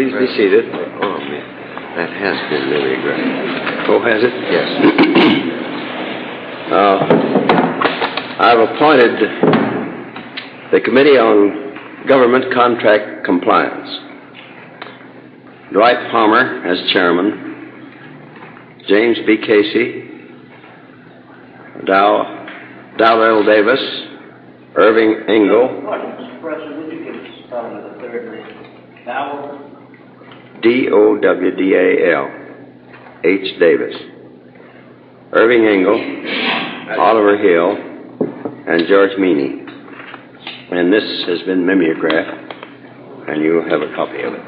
please be seated. Oh, man. That has been mimeographed. Oh, has it? Yes. I've appointed the Committee on Government Contract Compliance. Dwight Palmer as chairman, James B. Casey, Dowell Davis, Irving Engel. Mr. President, would you give us a spelling of the third name? Dowell? Dowdal, H. Davis, Irving Engel, Oliver Hill, and George Meany. And this has been mimeographed, and you have a copy of it.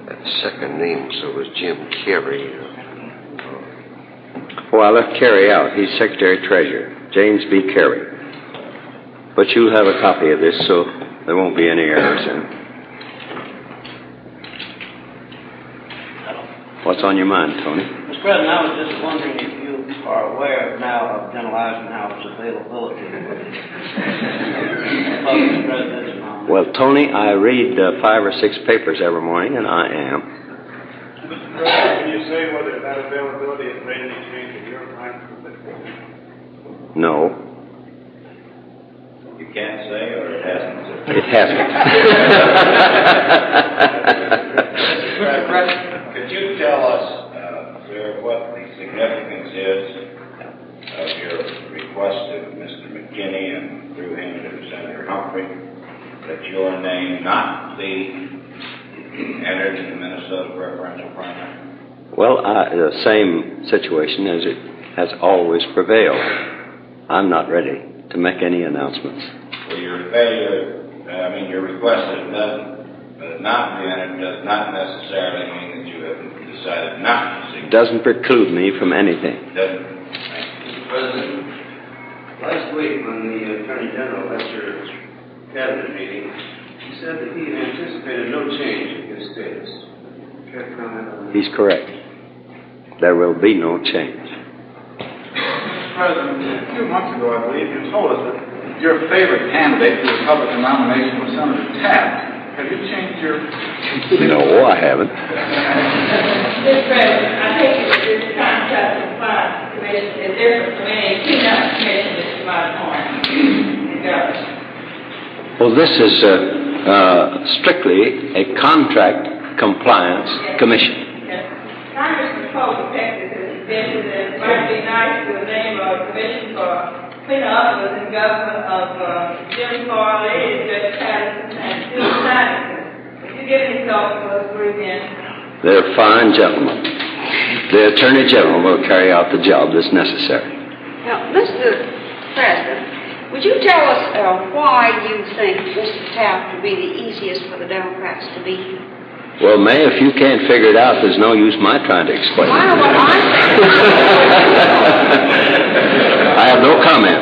That second name, so was Jim Carey. Oh, I left Carey out. He's Secretary-Treasurer, James B. Carey. But you'll have a copy of this, so there won't be any errors in it. What's on your mind, Tony? Mr. President, I was just wondering if you are aware now of General Eisenhower's availability. Well, Tony, I read 5 or 6 papers every morning, and I am. Mr. President, can you say whether that availability has made any change in your mind? No. You can't say, or it hasn't? It hasn't. Mr. President, could you tell us, sir, what the significance is of your request to Mr. McKinney and through him to Senator Humphrey that your name not be entered in the Minnesota preferential primary? Well, the same situation as it has always prevailed. I'm not ready to make any announcements. Well, your failure, your request that it not be entered does not necessarily mean that you have decided not to seek. It doesn't preclude me from anything. Doesn't. Mr. President, last week when the Attorney General left your cabinet meeting, he said that he anticipated no change in his status. Care to comment on that? He's correct. There will be no change. Mr. President, a few months ago, I believe, you told us that your favorite candidate for the Republican nomination was Senator Taft. Have you changed your... No, I haven't. Mr. President, I take it that this contract compliance commission is different from any cleanup commission that you might appoint in government. Well, this is strictly a contract compliance commission. Yes. Congressman Pope Texas has suggested that it might be nice to name a commission for cleanup within government of Jim Farley, Judge Patterson, and Sue Simon. Would you give any thought to those three men? They're fine gentlemen. The Attorney General will carry out the job that's necessary. Now, Mr. President, would you tell us why you think Mr. Taft would be the easiest for the Democrats to beat? Well, May, if you can't figure it out, there's no use my trying to explain it. Why would I have no comment.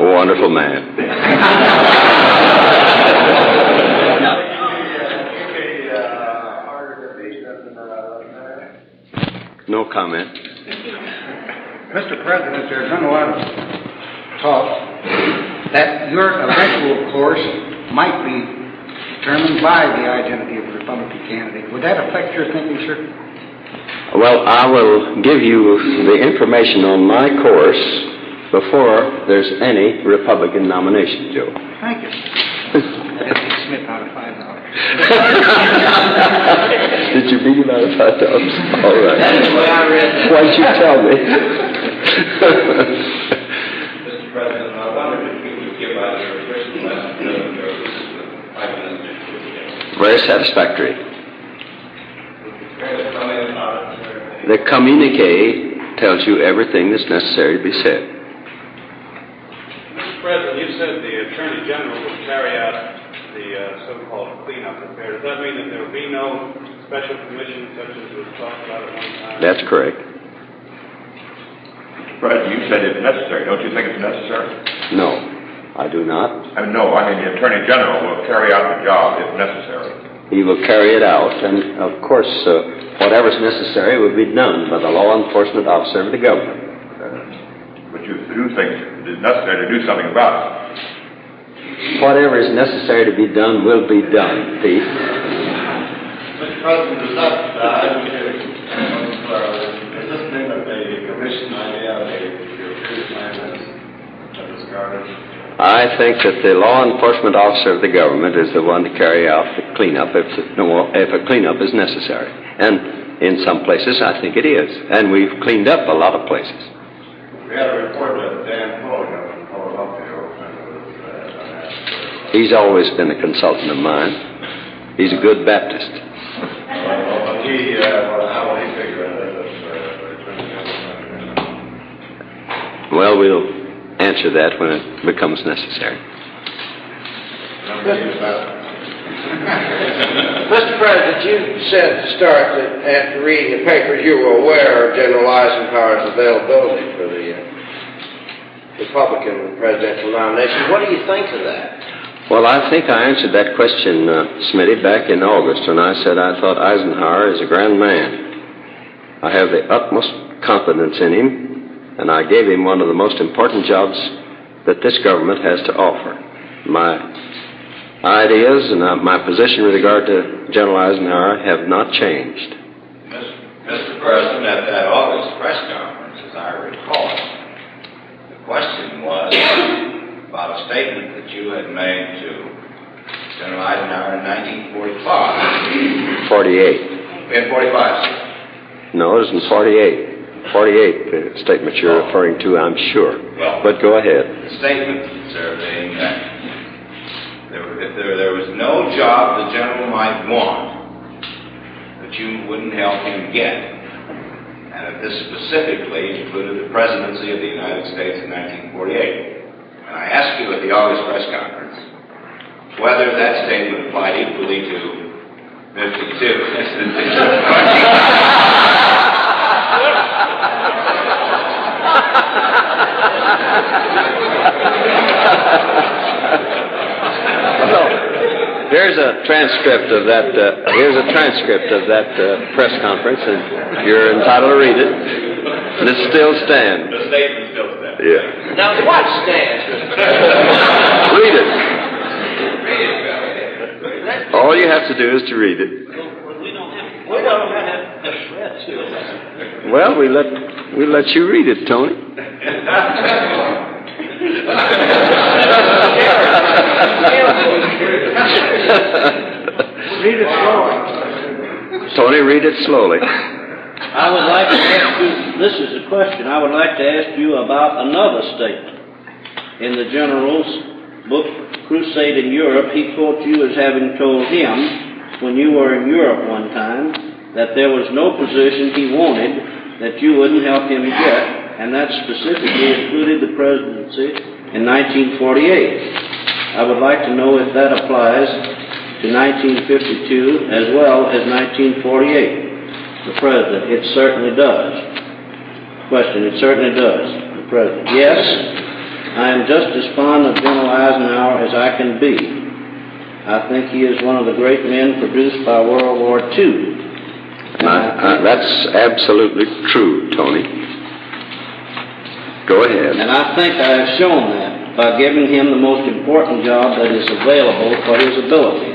A wonderful man. No comment. Mr. President, there's been a lot of talk that your eventual course might be determined by the identity of the Republican candidate. Would that affect your thinking, sir? Well, I will give you the information on my course before there's any Republican nomination, Joe. Thank you. Smith out of $5. Did you beat him out of $5? All right. That's the way I read that. Why'd you tell me? Mr. President, I wondered if you would give out your first lesson of your 5 minutes. Very satisfactory. The communique tells you everything that's necessary to be said. Mr. President, you said the Attorney General would carry out the so-called cleanup affair. Does that mean that there will be no special commission such as was talked about at one time? That's correct. President, you said it's necessary. Don't you think it's necessary? No, I do not. No, I mean the Attorney General will carry out the job if necessary. He will carry it out, and of course, whatever's necessary will be done by the law enforcement officer of the government. But you do think it is necessary to do something about it. whatever is necessary to be done will be done, Pete. Mr. President, does that, does this mean that the commission idea of the tree plan is discarded? I think that the law enforcement officer of the government is the one to carry out the cleanup if a cleanup is necessary. And in some places, I think it is. And we've cleaned up a lot of places. We had a report that Dan Foley up in Philadelphia. He's always been a consultant of mine. He's a good Baptist. But he, how will he figure it? Well, we'll answer that when it becomes necessary. Mr. President, you said at the start that after reading the papers you were aware of General Eisenhower's availability for the Republican presidential nomination. What do you think of that? Well, I think I answered that question, Smitty, back in August when I said I thought Eisenhower is a grand man. I have the utmost confidence in him, and I gave him one of the most important jobs that this government has to offer. My ideas and my position with regard to General Eisenhower have not changed. Mr. President, at that August press conference, as I recall, the question was about a statement that you had made to General Eisenhower in 1945. 48. In 45, sir. No, it was in 48. 48, the statement you're referring to, I'm sure. Well, but go ahead. The statement, sir, being that if there was no job the general might want that you wouldn't help him get, and that this specifically included the presidency of the United States in 1948. And I asked you at the August press conference whether that statement applied equally to 52. Well, here's a transcript of that. Press conference, and you're entitled to read it. And it still stands. The statement still stands. Yeah. Now, what stands? Read it. All you have to do is to read it. We don't have to. Well, we let you read it, Tony. Read it slowly. Tony, read it slowly. I would like to ask you, this is a question, I would like to ask you about another statement. In the General's book, Crusade in Europe, he quotes you as having told him, when you were in Europe one time, that there was no position he wanted that you wouldn't help him get, and that specifically included the presidency in 1948. I would like to know if that applies to 1952 as well as 1948. The President, it certainly does. Question, it certainly does. The President, yes, I am just as fond of General Eisenhower as I can be. I think he is one of the great men produced by World War II. That's absolutely true, Tony. Go ahead. And I think I have shown that by giving him the most important job that is available for his ability.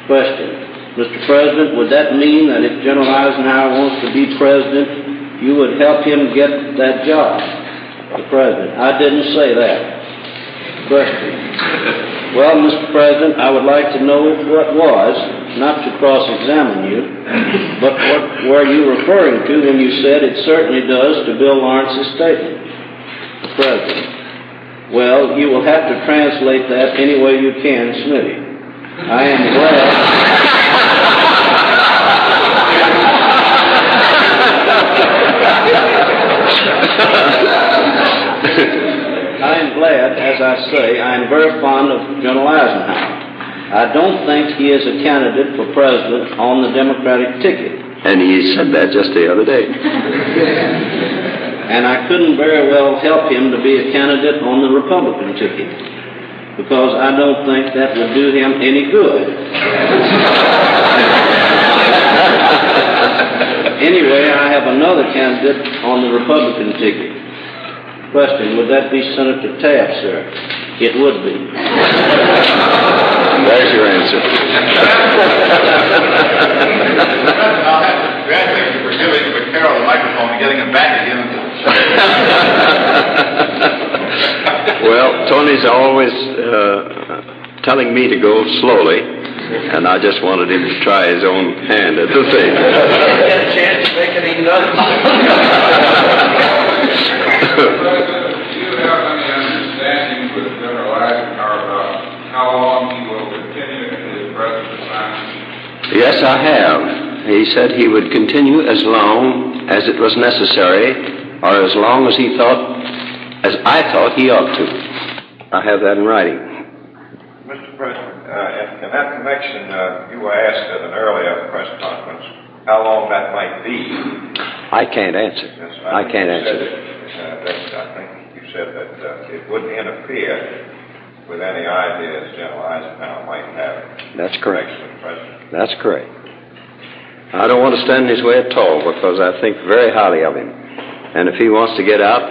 Question. Mr. President, would that mean that if General Eisenhower wants to be president, you would help him get that job? The President. I didn't say that. Question. Well, Mr. President, I would like to know what was, not to cross-examine you, but what were you referring to when you said it certainly does to Bill Lawrence's statement? The President. Well, you will have to translate that any way you can, Smitty. I am glad. I am glad, as I say, I am very fond of General Eisenhower. I don't think he is a candidate for president on the Democratic ticket. And he said that just the other day. And I couldn't very well help him to be a candidate on the Republican ticket, because I don't think that would do him any good. Anyway, I have another candidate on the Republican ticket. Question, would that be Senator Taft, sir? it would be. There's your answer. I'll have to congratulate you for giving McCarroll the microphone and getting him back again. Well, Tony's always telling me to go slowly, and I just wanted him to try his own hand at the thing. Get a chance to make it even done. Do you have any understanding with General Eisenhower about how long he will continue in his present assignment? Yes, I have. He said he would continue as long as it was necessary, or as long as I thought he ought to. I have that in writing. Mr. President, in that connection, you were asked at an earlier press conference how long that might be. I can't answer. Yes, I can't answer that. I think you said that it wouldn't interfere with any ideas General Eisenhower might have. That's correct. Excellent President. That's correct. I don't want to stand in his way at all because I think very highly of him. And if he wants to get out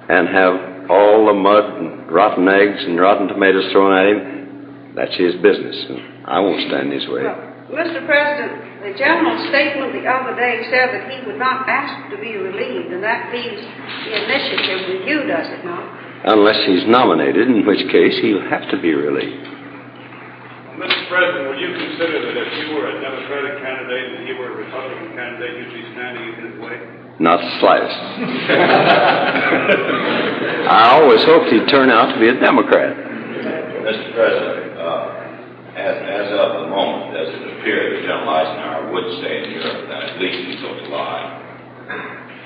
and have all the mud and rotten eggs and rotten tomatoes thrown at him, that's his business. And I won't stand in his way. Well, Mr. President, the general statement the other day said that he would not ask to be relieved, and that leaves the initiative with you, does it not? Unless he's nominated, in which case he'll have to be relieved. Mr. President, would you consider that if you were a Democratic candidate and he were a Republican candidate, you'd be standing in his way? Not the slightest. I always hoped he'd turn out to be a Democrat. Mr. President, as of the moment, does it appear that General Eisenhower would stay in Europe then at least until July?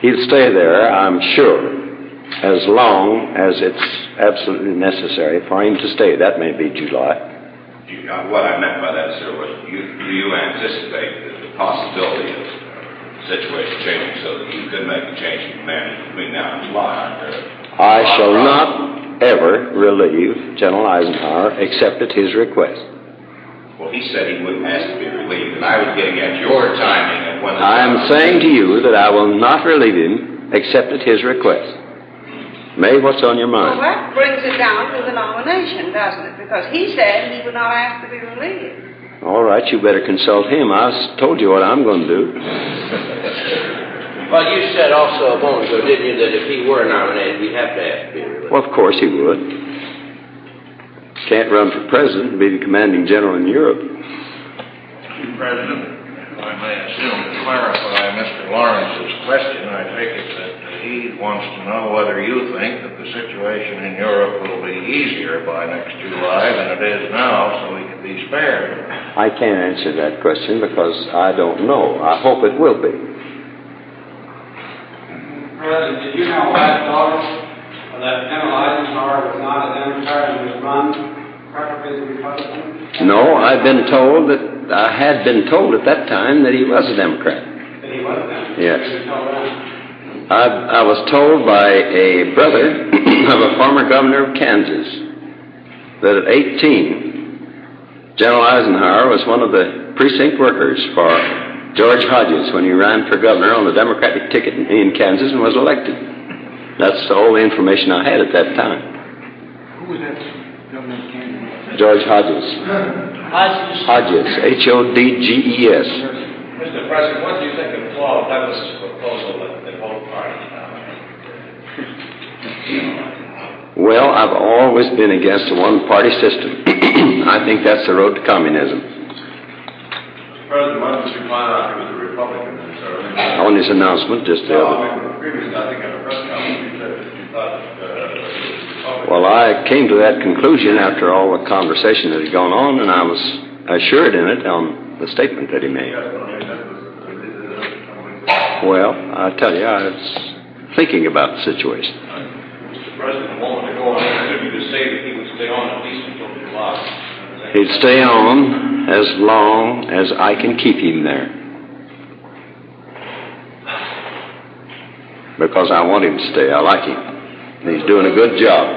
He'll stay there, I'm sure, as long as it's absolutely necessary for him to stay. That may be July. What I meant by that, sir, was do you anticipate that the possibility of the situation changing so that you could make a change in command between now and July? I shall not ever relieve General Eisenhower except at his request. Well, he said he wouldn't ask to be relieved, and I was getting at your timing and when. I'm saying to you that I will not relieve him except at his request. May, what's on your mind? Well, that brings it down to the nomination, doesn't it? Because he said he would not ask to be relieved. All right, you better consult him. I told you what I'm going to do. Well, you said also a moment ago, didn't you, that if he were nominated, we'd have to ask to be relieved? Well, of course he would. Can't run for president and be the commanding general in Europe. Mr. President, if I may assume to clarify Mr. Lawrence's question, I take it that he wants to know whether you think that the situation in Europe will be easier by next July than it is now, so he can be spared. I can't answer that question because I don't know. I hope it will be. President, did you know last August that General Eisenhower was not a Democrat and was run preferably as a Republican? No, I had been told at that time that he was a Democrat. That he was a Democrat? Yes. You were told that? I was told by a brother of a former governor of Kansas that at 18, General Eisenhower was one of the precinct workers for George Hodges when he ran for governor on the Democratic ticket in Kansas and was elected. That's all the information I had at that time. Who was that governor of Kansas? George Hodges. Hodges, Hodges. Mr. President, what do you think of Claude Douglas' proposal that both parties nominate? Well, I've always been against a one-party system. I think that's the road to communism. Mr. President, why did you find out he was a Republican? On his announcement just the other day. Previously, I think at a press conference, you said that you thought that Well, I came to that conclusion after all the conversation that had gone on, and I was assured in it on the statement that he made. Well, I tell you, I was thinking about the situation. Mr. President, a moment ago, I heard you to say that he would stay on at least until July. He'd stay on as long as I can keep him there. Because I want him to stay. I like him. He's doing a good job.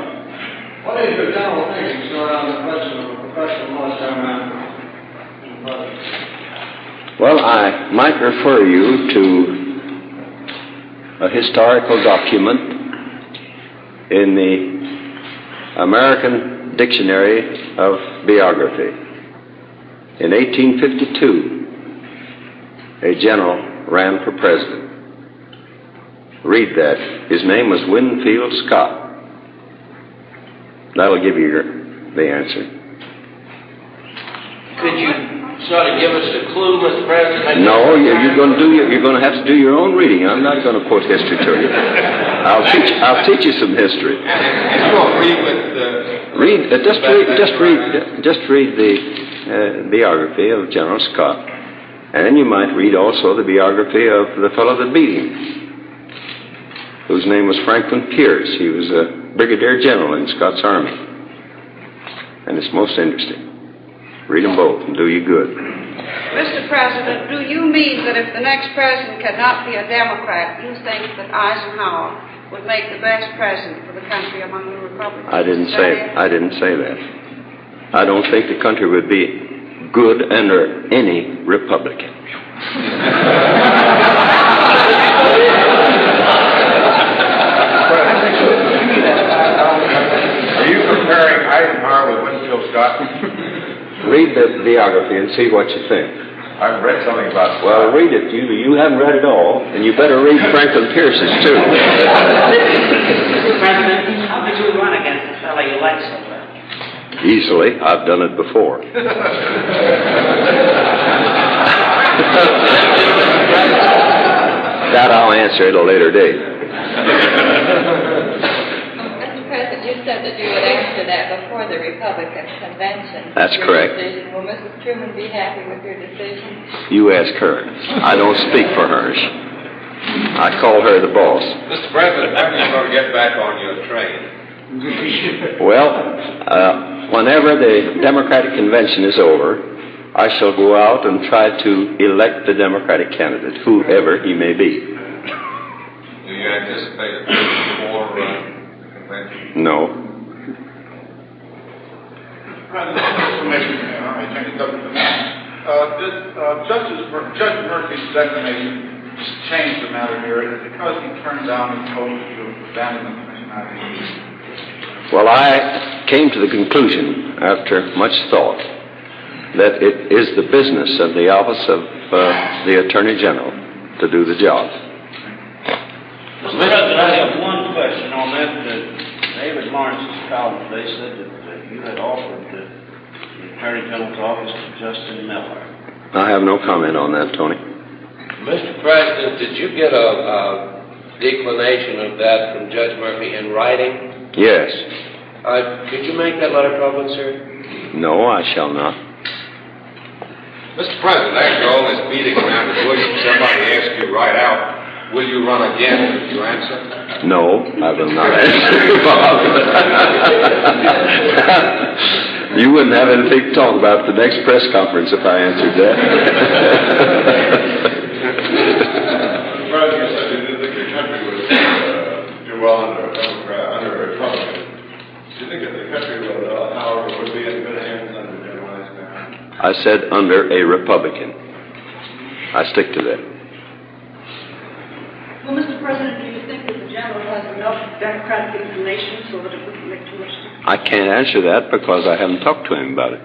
What is your general thinking, sir, on the question of a professional military man? Well, I might refer you to a historical document in the American Dictionary of Biography. In 1852, a general ran for president. Read that. His name was Winfield Scott. That'll give you the answer. Could you sort of give us a clue, Mr. President? No, you're going to have to do your own reading. I'm not going to quote history to you. I'll teach you some history. Just read the biography of General Scott, and then you might read also the biography of the fellow that beat him, whose name was Franklin Pierce. He was a brigadier general in Scott's army, and it's most interesting. Read them both and do you good. Mr. President, do you mean that if the next president cannot be a Democrat, you think that Eisenhower would make the best president for the country among the Republicans? I didn't say that. I don't think the country would be good under any Republican. Are you comparing Eisenhower with Winfield Scott? Read the biography and see what you think. I've read something about Scott. Well, read it. You haven't read it all, and you better read Franklin Pierce's too. Mr. President, how did you run against the fellow you like so well? Easily. I've done it before. That I'll answer at a later date. Mr. President, you said that you would answer that before the Republican convention. That's Your correct. decision. Will Mrs. Truman be happy with your decision? You ask her. I don't speak for her. I call her the boss. Mr. President, when are you going to get back on your train? Well, whenever the Democratic convention is over, I shall go out and try to elect the Democratic candidate, whoever he may be. Do you anticipate it before the convention? No. Judge Murphy's designation changed the matter here? Is it because he turned down the vote to abandon the commission idea? Well, I came to the conclusion, after much thought, that it is the business of the office of the Attorney General to do the job. Mr. President, I have one question on that. David Lawrence's column, they said that you had offered the Attorney General's office to Justin Miller. I have no comment on that, Tony. Mr. President, did you get a declination of that from Judge Murphy in writing? Yes. Could you make that letter public, sir? No, I shall not. Mr. President, after all this beating around the bush, somebody asked you right out, will you run again? Did you answer? No, I will not answer. You wouldn't have anything to talk about at the next press conference if I answered that. Mr. President, I didn't think the country would do well under a Democrat, under a Republican. Do you think that the country would, however, would be in good hands under General Eisenhower? I said under a Republican. I stick to that. Well, Mr. President, do you think that the general has enough Democratic information so that it wouldn't make too much sense? I can't answer that because I haven't talked to him about it.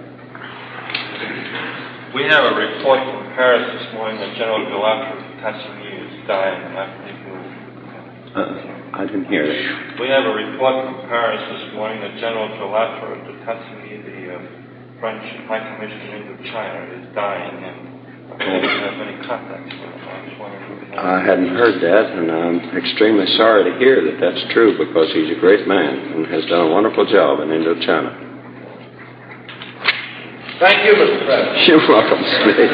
We have a report from Paris this morning that General Galatra is dying. I think I didn't hear that. we have a report from Paris this morning that General Galatra de Tassigny, the French High Commissioner in Indochina, is dying, and I don't have any contacts with him. I just wondering if we can I hadn't heard that, and I'm extremely sorry to hear that that's true because he's a great man and has done a wonderful job in Indochina. Thank you, Mr. President. You're welcome, Smith.